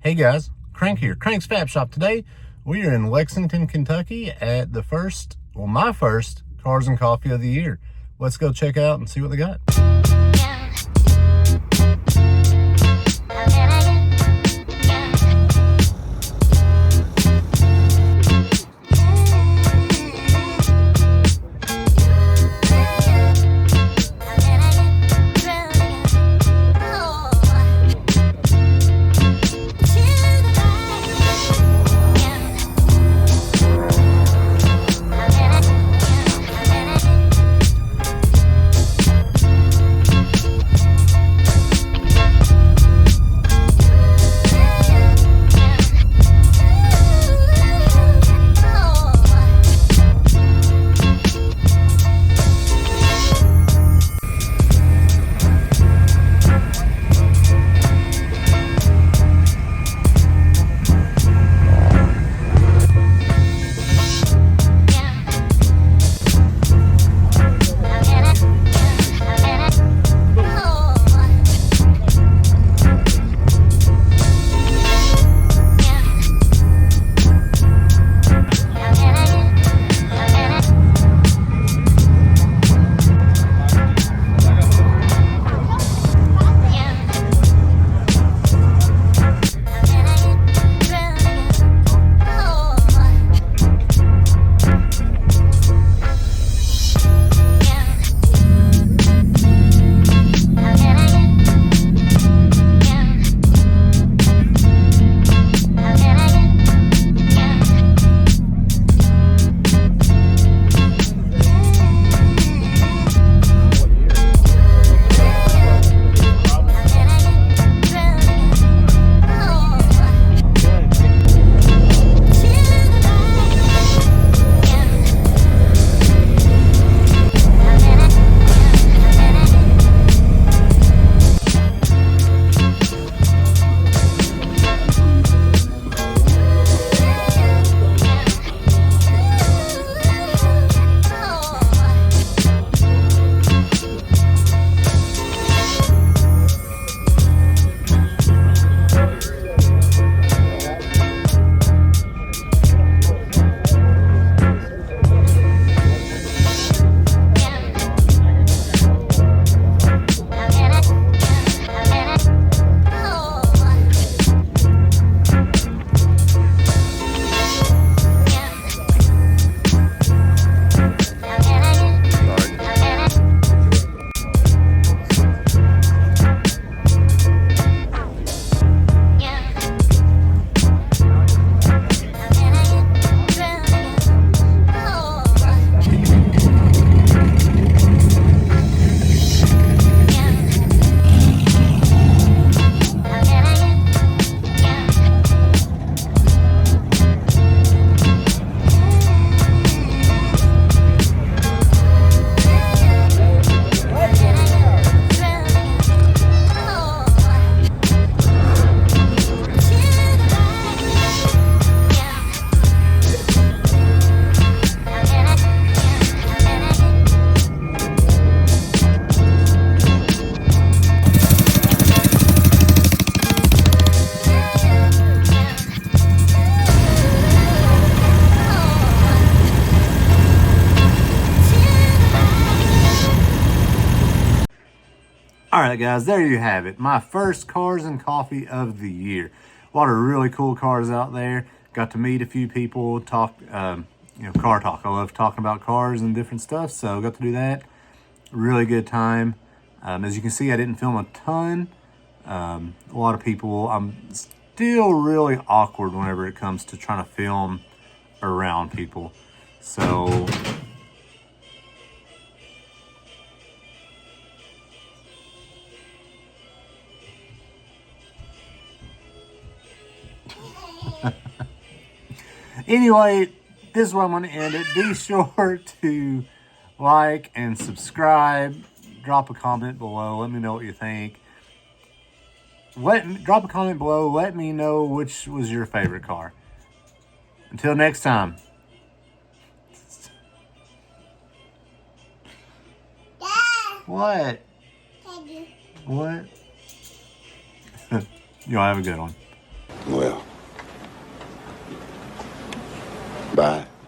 Hey guys, Crank here, Crank's Fab Shop. Today we are in Lexington, Kentucky at the my first Cars and Coffee of the year. Let's go check it out and see what they got. All right, guys, there you have it. My first Cars and Coffee of the year. A lot of really cool cars out there. Got to meet a few people, talk, car talk. I love talking about cars and different stuff, so got to do that. Really good time. As you can see, I didn't film a ton. A lot of people, I'm still really awkward whenever it comes to trying to film around people. So anyway, this is where I'm going to end it. Be sure to like and subscribe. Drop a comment below. Let me know what you think. Drop a comment below. Let me know which was your favorite car. Until next time. What? What? You'll have a good one. Well. Bye.